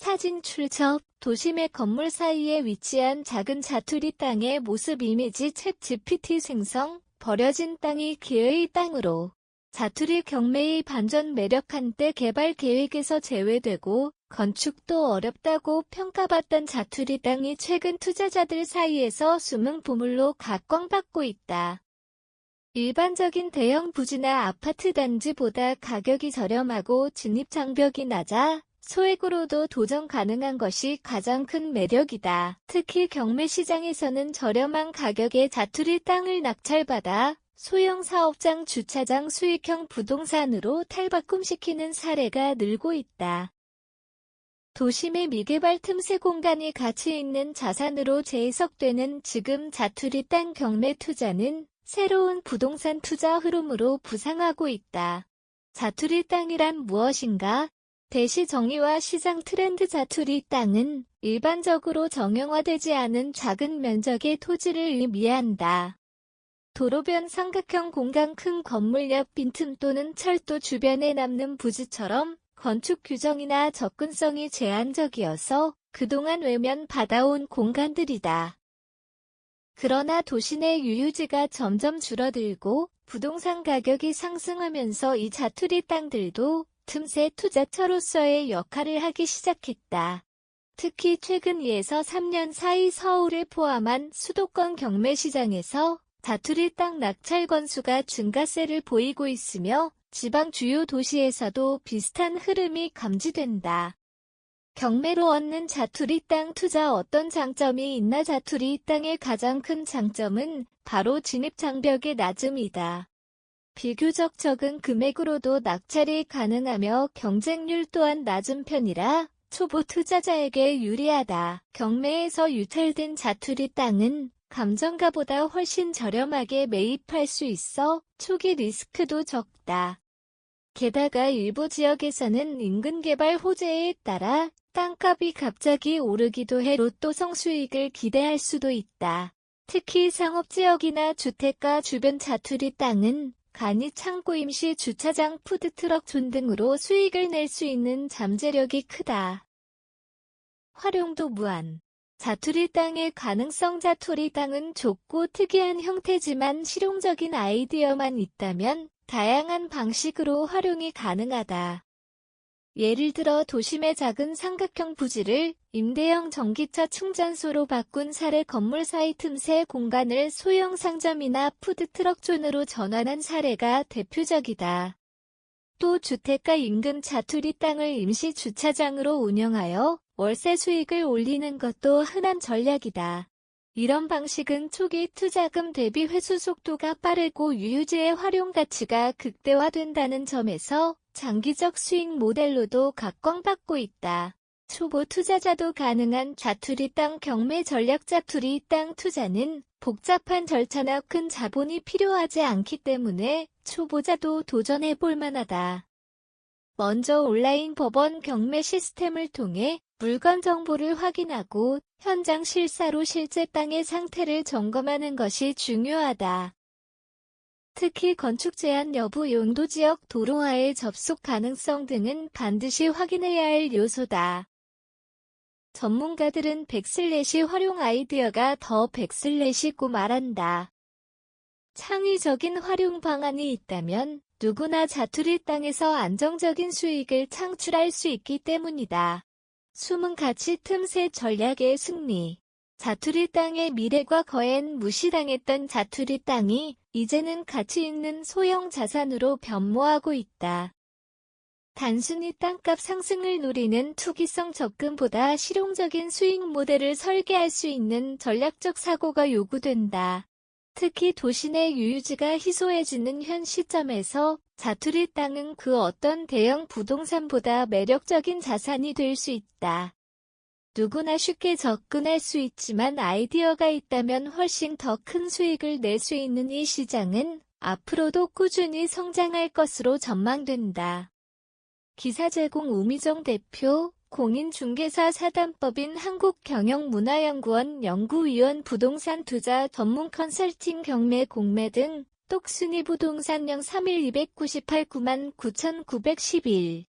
사진 출처 도심의 건물 사이에 위치한 작은 자투리 땅의 모습 이미지 챗 GPT 생성 버려진 땅이 기회의 땅으로 자투리 경매의 반전 매력 한때 개발 계획에서 제외되고 건축도 어렵다고 평가받던 자투리 땅이 최근 투자자들 사이에서 숨은 보물로 각광받고 있다. 일반적인 대형 부지나 아파트 단지보다 가격이 저렴하고 진입장벽이 낮아 소액으로도 도전 가능한 것이 가장 큰 매력이다. 특히 경매 시장에서는 저렴한 가격에 자투리 땅을 낙찰받아 소형 사업장 주차장 수익형 부동산으로 탈바꿈시키는 사례가 늘고 있다. 도심의 미개발 틈새 공간이 가치 있는 자산으로 재해석되는 지금 자투리 땅 경매 투자는 새로운 부동산 투자 흐름으로 부상하고 있다. 자투리 땅이란 무엇인가? 대시 정의와 시장 트렌드. 자투리 땅은 일반적으로 정형화되지 않은 작은 면적의 토지를 의미한다. 도로변 삼각형 공간, 큰 건물 옆 빈틈 또는 철도 주변에 남는 부지처럼 건축 규정이나 접근성이 제한적이어서 그동안 외면 받아온 공간들이다. 그러나 도시 내 유유지가 점점 줄어들고 부동산 가격이 상승하면서 이 자투리 땅들도 틈새 투자처로서의 역할을 하기 시작했다. 특히 최근 2에서 3년 사이 서울을 포함한 수도권 경매 시장에서 자투리 땅 낙찰 건수가 증가세를 보이고 있으며 지방 주요 도시에서도 비슷한 흐름이 감지된다. 경매로 얻는 자투리 땅 투자 어떤 장점이 있나? 자투리 땅의 가장 큰 장점은 바로 진입장벽의 낮음이다. 비교적 적은 금액으로도 낙찰이 가능하며 경쟁률 또한 낮은 편이라 초보 투자자에게 유리하다. 경매에서 유찰된 자투리 땅은 감정가보다 훨씬 저렴하게 매입할 수 있어 초기 리스크도 적다. 게다가 일부 지역에서는 인근 개발 호재에 따라 땅값이 갑자기 오르기도 해 로또 성수익을 기대할 수도 있다. 특히 상업지역이나 주택가 주변 자투리 땅은 간이 창고, 임시 주차장, 푸드트럭 존 등으로 수익을 낼 수 있는 잠재력이 크다. 활용도 무한. 자투리 땅의 가능성. 자투리 땅은 좁고 특이한 형태지만 실용적인 아이디어만 있다면 다양한 방식으로 활용이 가능하다. 예를 들어 도심의 작은 삼각형 부지를 임대형 전기차 충전소로 바꾼 사례, 건물 사이 틈새 공간을 소형 상점이나 푸드트럭 존으로 전환한 사례가 대표적이다. 또 주택가 인근 자투리 땅을 임시 주차장으로 운영하여 월세 수익을 올리는 것도 흔한 전략이다. 이런 방식은 초기 투자금 대비 회수 속도가 빠르고 유유지의 활용 가치가 극대화된다는 점에서 장기적 수익 모델로도 각광받고 있다. 초보 투자자도 가능한 자투리 땅 경매 전략. 자투리 땅 투자는 복잡한 절차나 큰 자본이 필요하지 않기 때문에 초보자도 도전해볼 만하다. 먼저 온라인 법원 경매 시스템을 통해 물건 정보를 확인하고 현장 실사로 실제 땅의 상태를 점검하는 것이 중요하다. 특히 건축 제한 여부, 용도, 지역, 도로와의 접속 가능성 등은 반드시 확인해야 할 요소다. 전문가들은 백슬래시 활용 아이디어가 더 백슬래시고 말한다. 창의적인 활용 방안이 있다면 누구나 자투리 땅에서 안정적인 수익을 창출할 수 있기 때문이다. 숨은 가치 틈새 전략의 승리. 자투리 땅의 미래가 거엔 무시당했던 자투리 땅이 이제는 가치 있는 소형 자산으로 변모하고 있다. 단순히 땅값 상승을 노리는 투기성 접근보다 실용적인 수익 모델을 설계할 수 있는 전략적 사고가 요구된다. 특히 도시 내 유유지가 희소해지는 현 시점에서 자투리 땅은 그 어떤 대형 부동산보다 매력적인 자산이 될 수 있다. 누구나 쉽게 접근할 수 있지만 아이디어가 있다면 훨씬 더 큰 수익을 낼 수 있는 이 시장은 앞으로도 꾸준히 성장할 것으로 전망된다. 기사 제공 우미정 대표, 공인중개사 사단법인 한국경영문화연구원 연구위원, 부동산 투자 전문 컨설팅 경매 공매 등 똑순이 부동산 031-298 99,911